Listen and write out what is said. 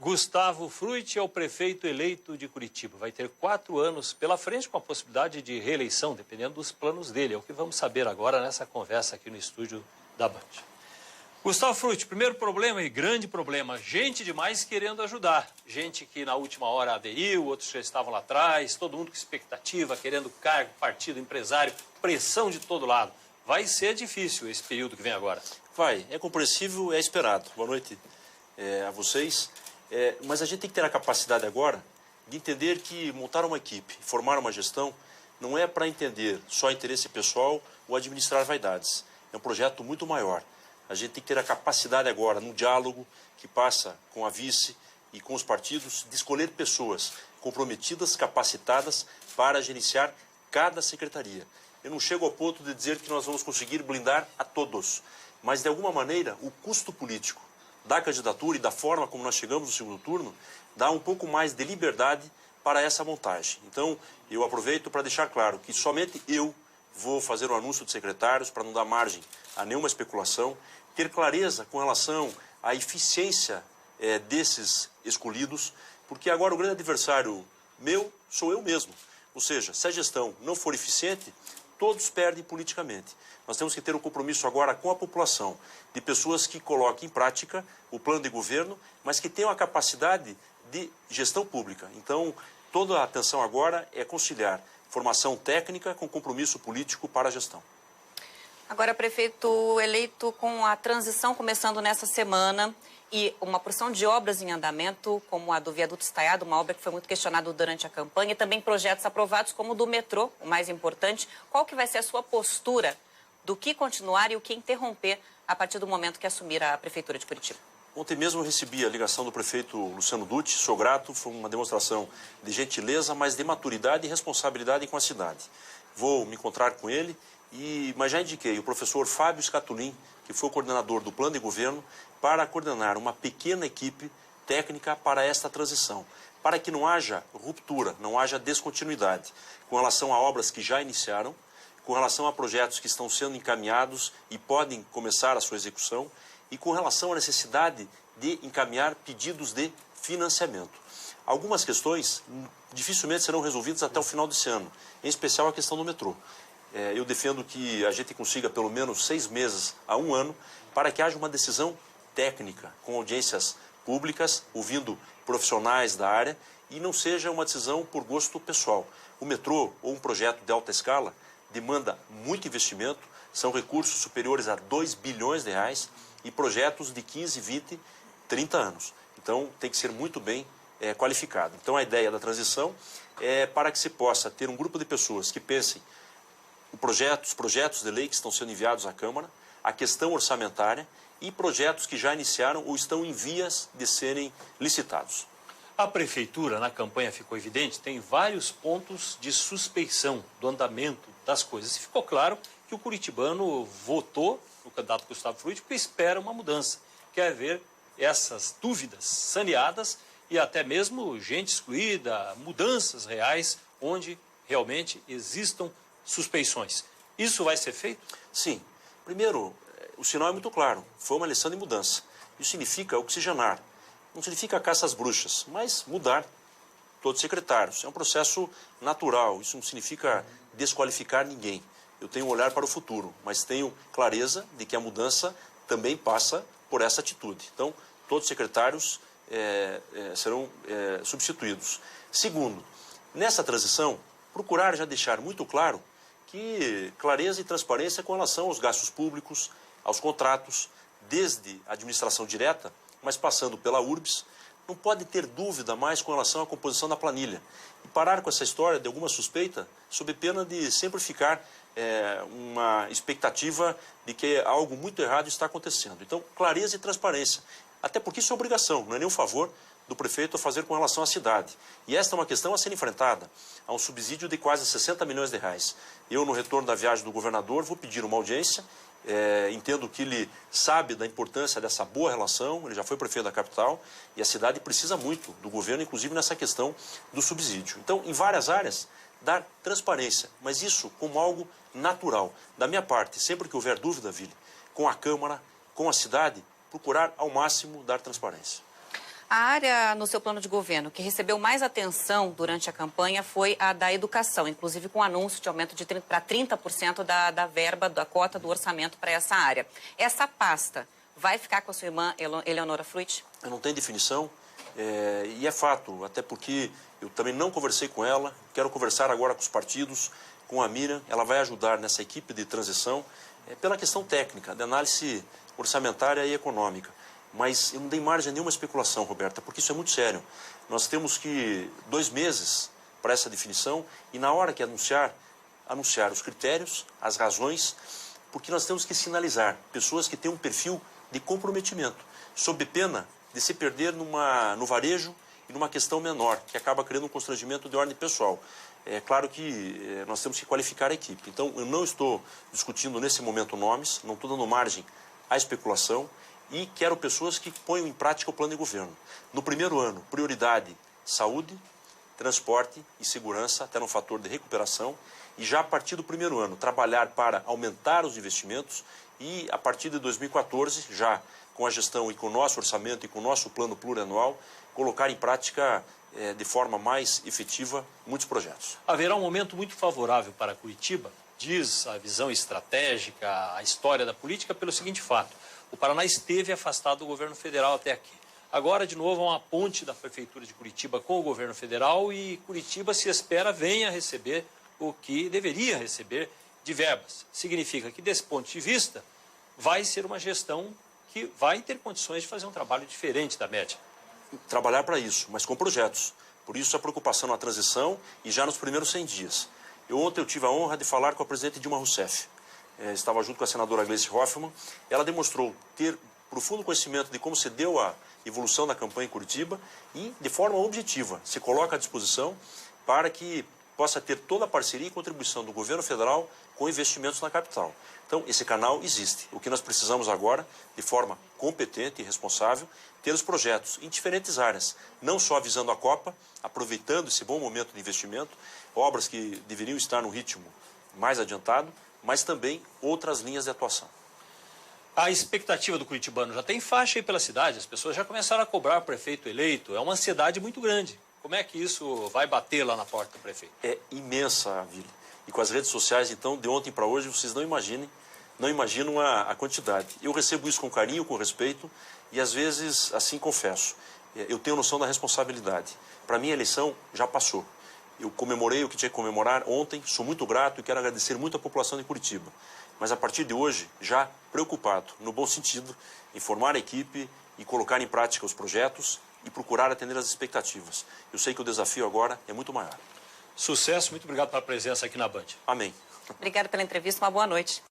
Gustavo Frutti é o prefeito eleito de Curitiba. Vai ter 4 anos pela frente com a possibilidade de reeleição, dependendo dos planos dele. É o que vamos saber agora nessa conversa aqui no estúdio da Band. Gustavo Frutti, primeiro problema e grande problema, gente demais querendo ajudar. Gente que na última hora aderiu, outros já estavam lá atrás, todo mundo com expectativa, querendo cargo, partido, empresário, pressão de todo lado. Vai ser difícil esse período que vem agora. Vai, é compreensível, é esperado. Boa noite a vocês. Mas a gente tem que ter a capacidade agora de entender que montar uma equipe, formar uma gestão, não é para entender só interesse pessoal ou administrar vaidades. É um projeto muito maior. A gente tem que ter a capacidade agora, num diálogo que passa com a vice e com os partidos, de escolher pessoas comprometidas, capacitadas para gerenciar cada secretaria. Eu não chego ao ponto de dizer que nós vamos conseguir blindar a todos, mas de alguma maneira o custo político da candidatura e da forma como nós chegamos no segundo turno, dá um pouco mais de liberdade para essa montagem. Então, eu aproveito para deixar claro que somente eu vou fazer o anúncio de secretários para não dar margem a nenhuma especulação, ter clareza com relação à eficiência desses escolhidos, porque agora o grande adversário meu sou eu mesmo. Ou seja, se a gestão não for eficiente, todos perdem politicamente. Nós temos que ter um compromisso agora com a população, de pessoas que coloquem em prática o plano de governo, mas que tenham a capacidade de gestão pública. Então, toda a atenção agora é conciliar formação técnica com compromisso político para a gestão. Agora, prefeito eleito, com a transição começando nessa semana e uma porção de obras em andamento, como a do viaduto estaiado, uma obra que foi muito questionada durante a campanha, e também projetos aprovados como o do metrô, o mais importante. Qual que vai ser a sua postura do que continuar e o que interromper a partir do momento que assumir a Prefeitura de Curitiba? Ontem mesmo eu recebi a ligação do prefeito Luciano Dutti, sou grato, foi uma demonstração de gentileza, mas de maturidade e responsabilidade com a cidade. Vou me encontrar com ele, mas já indiquei o professor Fábio Scatulin, que foi o coordenador do plano de governo, para coordenar uma pequena equipe técnica para esta transição, para que não haja ruptura, não haja descontinuidade com relação a obras que já iniciaram, com relação a projetos que estão sendo encaminhados e podem começar a sua execução, e com relação à necessidade de encaminhar pedidos de financiamento. Algumas questões dificilmente serão resolvidas até o final desse ano, em especial a questão do metrô. Eu defendo que a gente consiga pelo menos 6 meses a 1 ano para que haja uma decisão técnica, com audiências públicas, ouvindo profissionais da área, e não seja uma decisão por gosto pessoal. O metrô ou um projeto de alta escala demanda muito investimento, são recursos superiores a 2 bilhões de reais e projetos de 15, 20, 30 anos. Então, tem que ser muito bem qualificado. Então, a ideia da transição é para que se possa ter um grupo de pessoas que pensem os projetos de lei que estão sendo enviados à Câmara, a questão orçamentária e projetos que já iniciaram ou estão em vias de serem licitados. A Prefeitura, na campanha ficou evidente, tem vários pontos de suspeição do andamento das coisas. E ficou claro que o curitibano votou no candidato Gustavo Frutti porque espera uma mudança. Quer ver essas dúvidas saneadas e até mesmo gente excluída, mudanças reais onde realmente existam suspeições. Isso vai ser feito? Sim. Primeiro, o sinal é muito claro. Foi uma lição de mudança. Isso significa oxigenar. Não significa caça às bruxas, mas mudar todos os secretários. É um processo natural. Isso não significa desqualificar ninguém. Eu tenho um olhar para o futuro, mas tenho clareza de que a mudança também passa por essa atitude. Então, todos os secretários serão substituídos. Segundo, nessa transição, procurar já deixar muito claro que clareza e transparência com relação aos gastos públicos, aos contratos, desde a administração direta, mas passando pela URBS, não pode ter dúvida mais com relação à composição da planilha. E parar com essa história de alguma suspeita, sob pena de sempre ficar uma expectativa de que algo muito errado está acontecendo. Então, clareza e transparência. Até porque isso é obrigação, não é nenhum favor do prefeito a fazer com relação à cidade. E esta é uma questão a ser enfrentada. Há um subsídio de quase 60 milhões de reais. Eu, no retorno da viagem do governador, vou pedir uma audiência. Entendo que ele sabe da importância dessa boa relação, ele já foi prefeito da capital, e a cidade precisa muito do governo, inclusive nessa questão do subsídio. Então, em várias áreas, dar transparência, mas isso como algo natural. Da minha parte, sempre que houver dúvida, Vili, com a Câmara, com a cidade, procurar ao máximo dar transparência. A área no seu plano de governo que recebeu mais atenção durante a campanha foi a da educação, inclusive com o anúncio de aumento para 30% da verba, da cota do orçamento para essa área. Essa pasta vai ficar com a sua irmã Eleonora Fruit? Eu não tenho definição e é fato, até porque eu também não conversei com ela, quero conversar agora com os partidos, com a Miriam, ela vai ajudar nessa equipe de transição pela questão técnica, de análise orçamentária e econômica. Mas eu não dei margem a nenhuma especulação, Roberta, porque isso é muito sério. Nós temos que 2 meses para essa definição e na hora que anunciar os critérios, as razões, porque nós temos que sinalizar pessoas que têm um perfil de comprometimento, sob pena de se perder no varejo e numa questão menor, que acaba criando um constrangimento de ordem pessoal. É claro que nós temos que qualificar a equipe. Então, eu não estou discutindo nesse momento nomes, não estou dando margem à especulação, e quero pessoas que ponham em prática o plano de governo. No primeiro ano, prioridade, saúde, transporte e segurança, até no fator de recuperação, e já a partir do primeiro ano, trabalhar para aumentar os investimentos e, a partir de 2014, já com a gestão e com o nosso orçamento e com o nosso plano plurianual, colocar em prática de forma mais efetiva muitos projetos. Haverá um momento muito favorável para Curitiba, diz a visão estratégica, a história da política, pelo seguinte fato: o Paraná esteve afastado do governo federal até aqui. Agora, de novo, há uma ponte da Prefeitura de Curitiba com o governo federal e Curitiba, se espera, venha receber o que deveria receber de verbas. Significa que, desse ponto de vista, vai ser uma gestão que vai ter condições de fazer um trabalho diferente da média. Trabalhar para isso, mas com projetos. Por isso a preocupação na transição e já nos primeiros 100 dias. Ontem eu tive a honra de falar com a presidente Dilma Rousseff. Estava junto com a senadora Gleice Hoffmann. Ela demonstrou ter profundo conhecimento de como se deu a evolução da campanha em Curitiba e, de forma objetiva, se coloca à disposição para que possa ter toda a parceria e contribuição do governo federal com investimentos na capital. Então, esse canal existe. O que nós precisamos agora, de forma competente e responsável, ter os projetos em diferentes áreas, não só visando a Copa, aproveitando esse bom momento de investimento, obras que deveriam estar no ritmo mais adiantado, mas também outras linhas de atuação. A expectativa do curitibano já tem faixa aí pela cidade, as pessoas já começaram a cobrar o prefeito eleito, é uma ansiedade muito grande. Como é que isso vai bater lá na porta do prefeito? É imensa, Vili. E com as redes sociais, então, de ontem para hoje, vocês não imaginam a quantidade. Eu recebo isso com carinho, com respeito, e às vezes, assim confesso, eu tenho noção da responsabilidade. Para mim, a eleição já passou. Eu comemorei o que tinha que comemorar ontem, sou muito grato e quero agradecer muito a população de Curitiba. Mas a partir de hoje, já preocupado, no bom sentido, em formar a equipe e colocar em prática os projetos e procurar atender as expectativas. Eu sei que o desafio agora é muito maior. Sucesso, muito obrigado pela presença aqui na Band. Amém. Obrigada pela entrevista, uma boa noite.